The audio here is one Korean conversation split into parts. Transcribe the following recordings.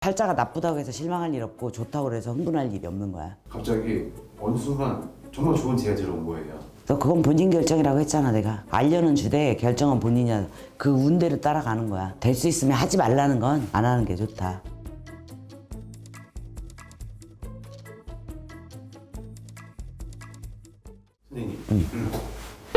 팔자가 나쁘다고 해서 실망할 일 없고 좋다고 해서 흥분할 일이 없는 거야. 갑자기 어느 순간 정말 좋은 재즈로 온 거예요. 너 그건 본인 결정이라고 했잖아. 내가 알려는 주되 결정은 본인이야. 그 운대로 따라가는 거야. 될 수 있으면 하지 말라는 건 안 하는 게 좋다. 선생님,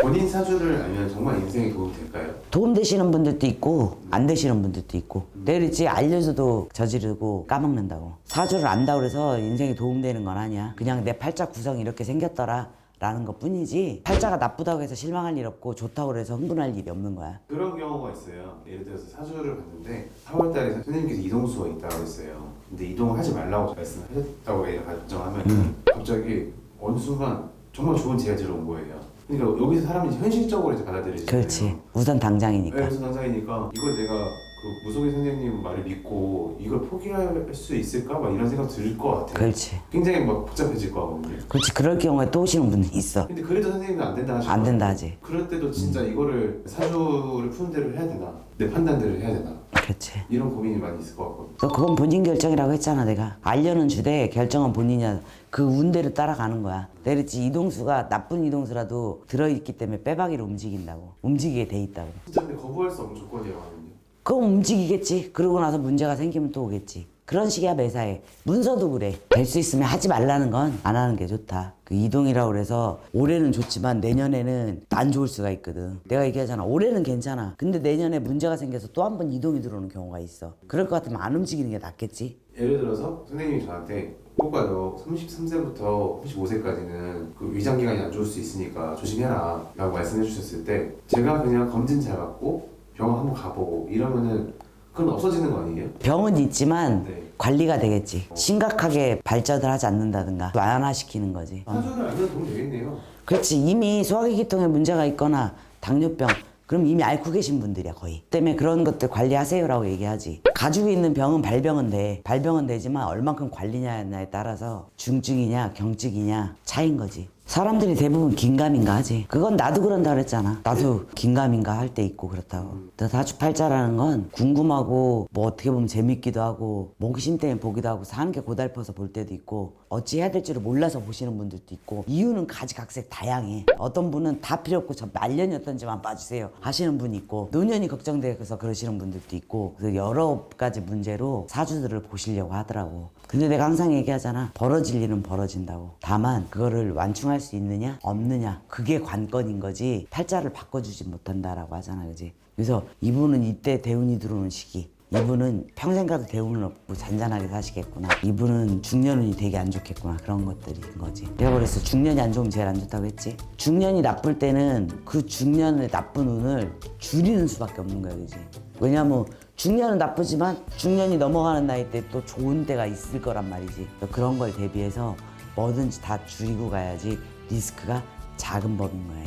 본인 사주를 알면 정말 인생에 도움이 될까요? 도움 되시는 분들도 있고 안 되시는 분들도 있고 내가 그랬지 알려줘도 저지르고 까먹는다고. 사주를 안다고 해서 인생에 도움되는 건 아니야. 그냥 내 팔자 구성이 이렇게 생겼더라 라는 것 뿐이지 팔자가 나쁘다고 해서 실망할 일 없고 좋다고 해서 흥분할 일이 없는 거야. 그런 경우가 있어요. 예를 들어서 사주를 봤는데 4월달에 선생님께서 이동수가 있다고 했어요. 근데 이동을 하지 말라고 말씀하셨다고 애가 가정하면 갑자기 어느 순간 정말 좋은 재즈로 온 거예요. 그러니까 여기서 사람이 현실적으로 이제 받아들이잖아요. 그렇지. 우선 당장이니까. 네, 우선 당장이니까 이걸 내가 그 무속인 선생님 말을 믿고 이걸 포기할 수 있을까? 막 이런 생각 들 것 같아요. 그렇지. 굉장히 막 복잡해질 것 같거든요. 그렇지. 그럴 경우에 또 오시는 분들이 있어. 근데 그래도 선생님은 안 된다 하시고 안 된다 하지. 그럴 때도 진짜 이거를 사주를 푸는 대로 해야 되나? 내 판단대로 해야 되나? 그렇지. 이런 고민이 많이 있을 것 같거든요. 너 그건 본인 결정이라고 했잖아. 내가 알려는 주되 결정은 본인이야. 그 운대로 따라가는 거야. 내가 그랬지 이동수가 나쁜 이동수라도 들어있기 때문에 빼박이로 움직인다고. 움직이게 돼 있다고. 진짜 근데 거부할 수 없는 조건이라고 하거든요. 그럼 움직이겠지. 그러고 나서 문제가 생기면 또 오겠지. 그런 식이야 매사에. 문서도 그래. 될 수 있으면 하지 말라는 건 안 하는 게 좋다. 그 이동이라고 그래서 올해는 좋지만 내년에는 안 좋을 수가 있거든. 내가 얘기하잖아. 올해는 괜찮아. 근데 내년에 문제가 생겨서 또 한 번 이동이 들어오는 경우가 있어. 그럴 것 같으면 안 움직이는 게 낫겠지. 예를 들어서 선생님이 저한테 오빠 너 33세부터 35세까지는 그 위장 기관이 안 좋을 수 있으니까 조심해라 라고 말씀해 주셨을 때 제가 그냥 검진 잘 받고 병원 한번 가보고 이러면은 그건 없어지는 거 아니에요? 병은 있지만 네. 관리가 되겠지. 심각하게 발전을 하지 않는다든가 완화시키는 거지. 사주를 알면 도움 되겠네요. 그렇지. 이미 소화기계통에 문제가 있거나 당뇨병 그럼 이미 앓고 계신 분들이야 거의. 때문에 그런 것들 관리하세요라고 얘기하지. 가지고 있는 병은 발병은 돼. 발병은 되지만 얼만큼 관리냐에 따라서 중증이냐 경증이냐 차이인 거지. 사람들이 대부분 긴가민가 하지. 그건 나도 그런다 그랬잖아. 나도 긴가민가 할 때 있고 그렇다고. 사주팔자라는 건 궁금하고 뭐 어떻게 보면 재밌기도 하고 호기심 때문에 보기도 하고 사는 게 고달퍼서 볼 때도 있고 어찌 해야 될지를 몰라서 보시는 분들도 있고 이유는 가지각색 다양해. 어떤 분은 다 필요 없고 저 말년이었던지만 봐주세요 하시는 분이 있고 노년이 걱정돼서 그러시는 분들도 있고 그래서 여러 가지 문제로 사주들을 보시려고 하더라고. 근데 내가 항상 얘기하잖아. 벌어질 일은 벌어진다고. 다만 그거를 완충할 수 있느냐 없느냐 그게 관건인 거지 팔자를 바꿔주지 못한다라고 하잖아. 그지? 그래서 이분은 이때 대운이 들어오는 시기 이분은 평생 가도 대운은 없고 잔잔하게 사시겠구나. 이분은 중년운이 되게 안 좋겠구나. 그런 것들인 거지. 내가 그래서 중년이 안 좋으면 제일 안 좋다고 했지. 중년이 나쁠 때는 그 중년의 나쁜 운을 줄이는 수밖에 없는 거야. 그지? 왜냐면 중년은 나쁘지만 중년이 넘어가는 나이 때 또 좋은 때가 있을 거란 말이지. 그런 걸 대비해서 뭐든지 다 줄이고 가야지 리스크가 작은 법인 거야.